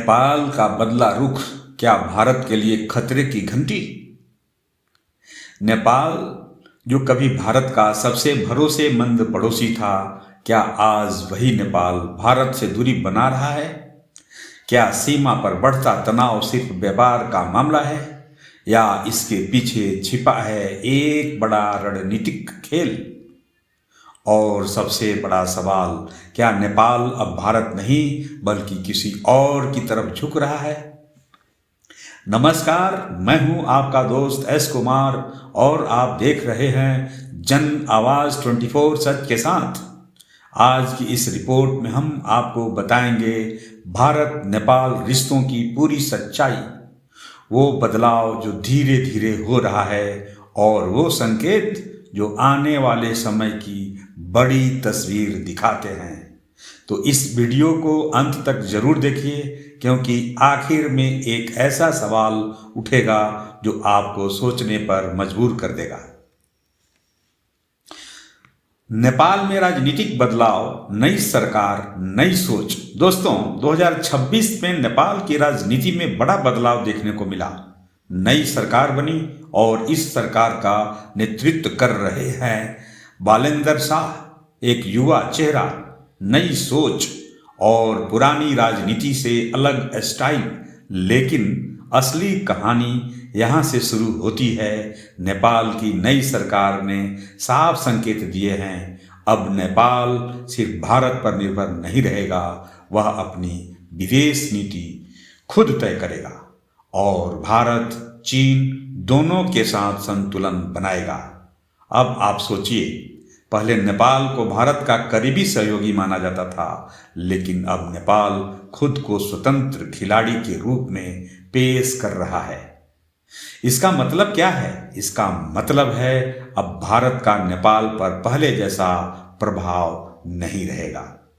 नेपाल का बदला रुख क्या भारत के लिए खतरे की घंटी। नेपाल जो कभी भारत का सबसे भरोसेमंद पड़ोसी था, क्या आज वही नेपाल भारत से दूरी बना रहा है। क्या सीमा पर बढ़ता तनाव सिर्फ व्यापार का मामला है या इसके पीछे छिपा है एक बड़ा रणनीतिक खेल। और सबसे बड़ा सवाल, क्या नेपाल अब भारत नहीं बल्कि किसी और की तरफ झुक रहा है। नमस्कार, मैं हूं आपका दोस्त एस कुमार और आप देख रहे हैं जन आवाज 24 सच के साथ। आज की इस रिपोर्ट में हम आपको बताएंगे भारत नेपाल रिश्तों की पूरी सच्चाई, वो बदलाव जो धीरे धीरे हो रहा है और वो संकेत जो आने वाले समय की बड़ी तस्वीर दिखाते हैं। तो इस वीडियो को अंत तक जरूर देखिए, क्योंकि आखिर में एक ऐसा सवाल उठेगा जो आपको सोचने पर मजबूर कर देगा। नेपाल में राजनीतिक बदलाव, नई सरकार, नई सोच। दोस्तों, 2026 में नेपाल की राजनीति में बड़ा बदलाव देखने को मिला। नई सरकार बनी और इस सरकार का नेतृत्व कर रहे हैं बालेंद्र शाह, एक युवा चेहरा, नई सोच और पुरानी राजनीति से अलग स्टाइल। लेकिन असली कहानी यहाँ से शुरू होती है। नेपाल की नई सरकार ने साफ संकेत दिए हैं, अब नेपाल सिर्फ भारत पर निर्भर नहीं रहेगा, वह अपनी विदेश नीति खुद तय करेगा और भारत चीन दोनों के साथ संतुलन बनाएगा। अब आप सोचिए, पहले नेपाल को भारत का करीबी सहयोगी माना जाता था, लेकिन अब नेपाल खुद को स्वतंत्र खिलाड़ी के रूप में पेश कर रहा है। इसका मतलब क्या है? इसका मतलब है अब भारत का नेपाल पर पहले जैसा प्रभाव नहीं रहेगा।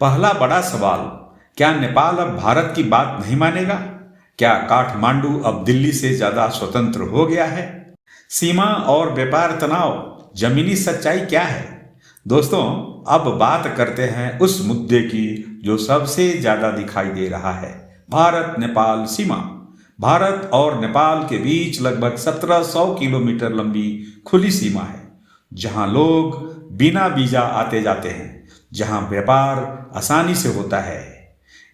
पहला बड़ा सवाल, क्या नेपाल अब भारत की बात नहीं मानेगा? क्या काठमांडू अब दिल्ली से ज्यादा स्वतंत्र हो गया है? सीमा और व्यापार तनाव, जमीनी सच्चाई क्या है? दोस्तों, अब बात करते हैं उस मुद्दे की जो सबसे ज्यादा दिखाई दे रहा है, भारत नेपाल सीमा। भारत और नेपाल के बीच लगभग 1700 किलोमीटर लंबी खुली सीमा है, जहां लोग बिना वीजा आते जाते हैं, जहां व्यापार आसानी से होता है।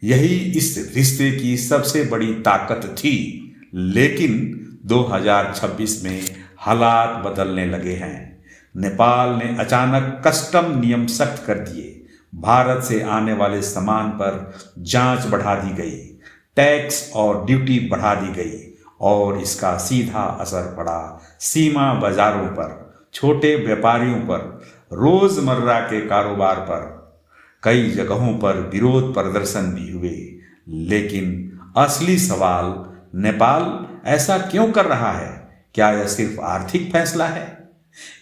यही इस रिश्ते की सबसे बड़ी ताकत थी। लेकिन 2026 में हालात बदलने लगे हैं। नेपाल ने अचानक कस्टम नियम सख्त कर दिए, भारत से आने वाले सामान पर जांच बढ़ा दी गई, टैक्स और ड्यूटी बढ़ा दी गई और इसका सीधा असर पड़ा सीमा बाजारों पर, छोटे व्यापारियों पर, रोजमर्रा के कारोबार पर। कई जगहों पर विरोध प्रदर्शन भी हुए। लेकिन असली सवाल, नेपाल ऐसा क्यों कर रहा है? क्या यह सिर्फ आर्थिक फैसला है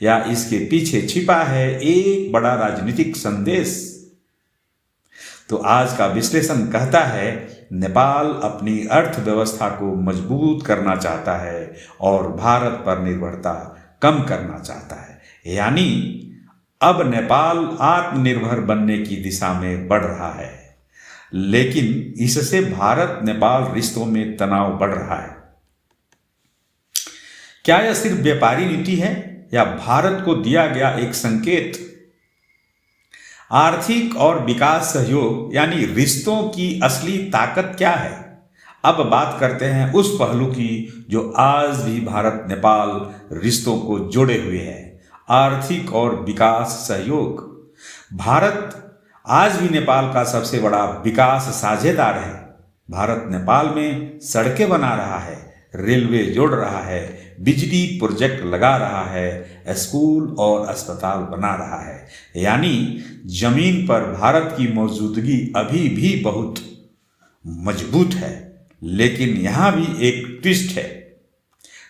या इसके पीछे छिपा है एक बड़ा राजनीतिक संदेश? तो आज का विश्लेषण कहता है, नेपाल अपनी अर्थव्यवस्था को मजबूत करना चाहता है और भारत पर निर्भरता कम करना चाहता है। यानी अब नेपाल आत्मनिर्भर बनने की दिशा में बढ़ रहा है। लेकिन इससे भारत नेपाल रिश्तों में तनाव बढ़ रहा है। क्या यह सिर्फ व्यापारी नीति है या भारत को दिया गया एक संकेत? आर्थिक और विकास सहयोग यानी रिश्तों की असली ताकत क्या है? अब बात करते हैं उस पहलू की जो आज भी भारत नेपाल रिश्तों को जोड़े हुए है, आर्थिक और विकास सहयोग। भारत आज भी नेपाल का सबसे बड़ा विकास साझेदार है। भारत नेपाल में सड़कें बना रहा है, रेलवे जोड़ रहा है, बिजली प्रोजेक्ट लगा रहा है, स्कूल और अस्पताल बना रहा है। यानी जमीन पर भारत की मौजूदगी अभी भी बहुत मजबूत है। लेकिन यहां भी एक ट्विस्ट है,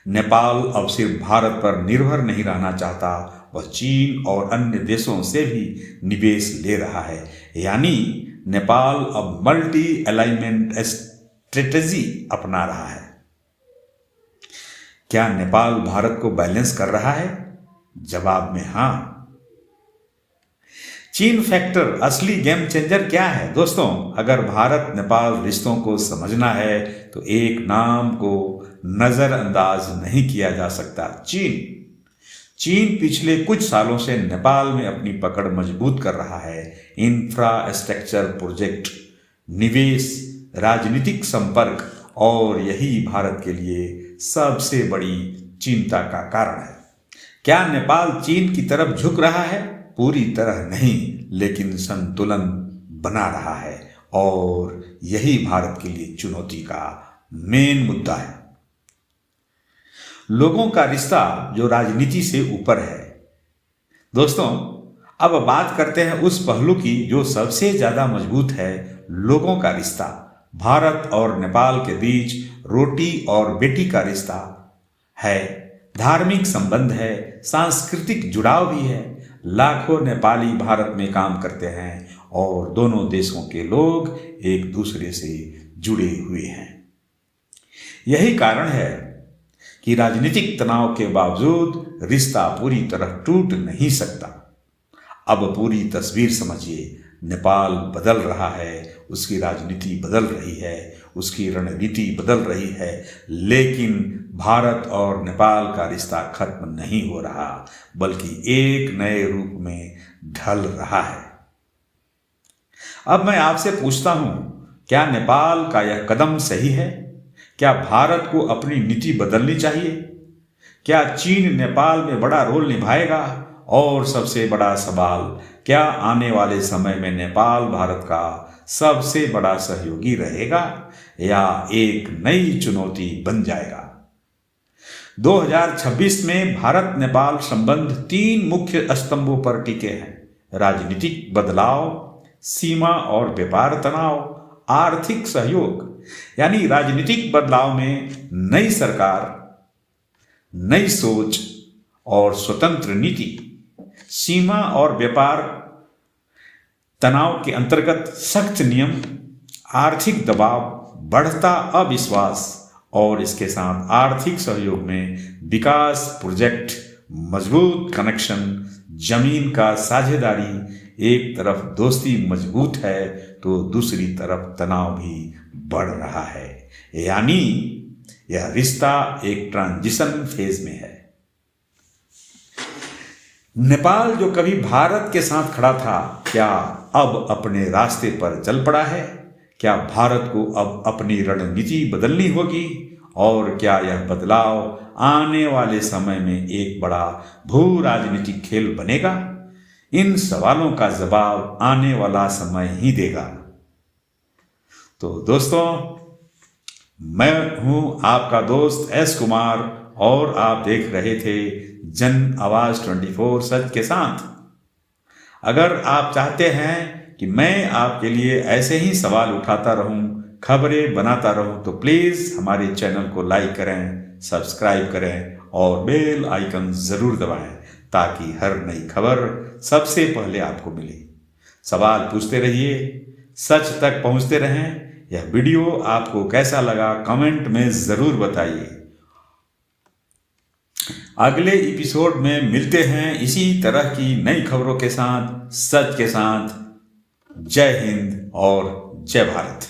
नेपाल अब सिर्फ भारत पर निर्भर नहीं रहना चाहता, वह चीन और अन्य देशों से भी निवेश ले रहा है। यानी नेपाल अब मल्टी अलाइनमेंट स्ट्रेटेजी अपना रहा है। क्या नेपाल भारत को बैलेंस कर रहा है? जवाब में हां। चीन फैक्टर असली गेम चेंजर क्या है दोस्तों? अगर भारत नेपाल रिश्तों को समझना है तो एक नाम को नजरअंदाज नहीं किया जा सकता, चीन। चीन पिछले कुछ सालों से नेपाल में अपनी पकड़ मजबूत कर रहा है। इंफ्रास्ट्रक्चर प्रोजेक्ट, निवेश, राजनीतिक संपर्क, और यही भारत के लिए सबसे बड़ी चिंता का कारण है। क्या नेपाल चीन की तरफ झुक रहा है? पूरी तरह नहीं, लेकिन संतुलन बना रहा है, और यही भारत के लिए चुनौती का मेन मुद्दा है। लोगों का रिश्ता जो राजनीति से ऊपर है। दोस्तों, अब बात करते हैं उस पहलू की जो सबसे ज्यादा मजबूत है, लोगों का रिश्ता। भारत और नेपाल के बीच रोटी और बेटी का रिश्ता है, धार्मिक संबंध है, सांस्कृतिक जुड़ाव भी है। लाखों नेपाली भारत में काम करते हैं और दोनों देशों के लोग एक दूसरे से जुड़े हुए हैं। यही कारण है कि राजनीतिक तनाव के बावजूद रिश्ता पूरी तरह टूट नहीं सकता। अब पूरी तस्वीर समझिए। नेपाल बदल रहा है, उसकी राजनीति बदल रही है, उसकी रणनीति बदल रही है, लेकिन भारत और नेपाल का रिश्ता खत्म नहीं हो रहा, बल्कि एक नए रूप में ढल रहा है। अब मैं आपसे पूछता हूं, क्या नेपाल का यह कदम सही है? क्या भारत को अपनी नीति बदलनी चाहिए? क्या चीन नेपाल में बड़ा रोल निभाएगा? और सबसे बड़ा सवाल, क्या आने वाले समय में नेपाल भारत का सबसे बड़ा सहयोगी रहेगा या एक नई चुनौती बन जाएगा? 2026 में भारत नेपाल संबंध 3 मुख्य स्तंभों पर टिके हैं: राजनीतिक बदलाव, सीमा और व्यापार तनाव, आर्थिक सहयोग। यानी राजनीतिक बदलाव में नई सरकार, नई सोच और स्वतंत्र नीति। सीमा और व्यापार तनाव के अंतर्गत सख्त नियम, आर्थिक दबाव, बढ़ता अविश्वास, और इसके साथ आर्थिक सहयोग में विकास प्रोजेक्ट, मजबूत कनेक्शन, जमीन का साझेदारी। एक तरफ दोस्ती मजबूत है तो दूसरी तरफ तनाव भी बढ़ रहा है। यानी यह रिश्ता एक ट्रांजिशन फेज में है। नेपाल जो कभी भारत के साथ खड़ा था, क्या अब अपने रास्ते पर चल पड़ा है? क्या भारत को अब अपनी रणनीति बदलनी होगी? और क्या यह बदलाव आने वाले समय में एक बड़ा भू राजनीतिक खेल बनेगा? इन सवालों का जवाब आने वाला समय ही देगा। तो दोस्तों, मैं हूं आपका दोस्त एस कुमार और आप देख रहे थे जन आवाज 24 सच के साथ। अगर आप चाहते हैं कि मैं आपके लिए ऐसे ही सवाल उठाता रहूं, खबरें बनाता रहूं, तो प्लीज हमारे चैनल को लाइक करें, सब्सक्राइब करें और बेल आइकन जरूर दबाएं, ताकि हर नई खबर सबसे पहले आपको मिले। सवाल पूछते रहिए, सच तक पहुंचते रहें। यह वीडियो आपको कैसा लगा कमेंट में जरूर बताइए। अगले एपिसोड में मिलते हैं इसी तरह की नई खबरों के साथ, सच के साथ। जय हिंद और जय भारत।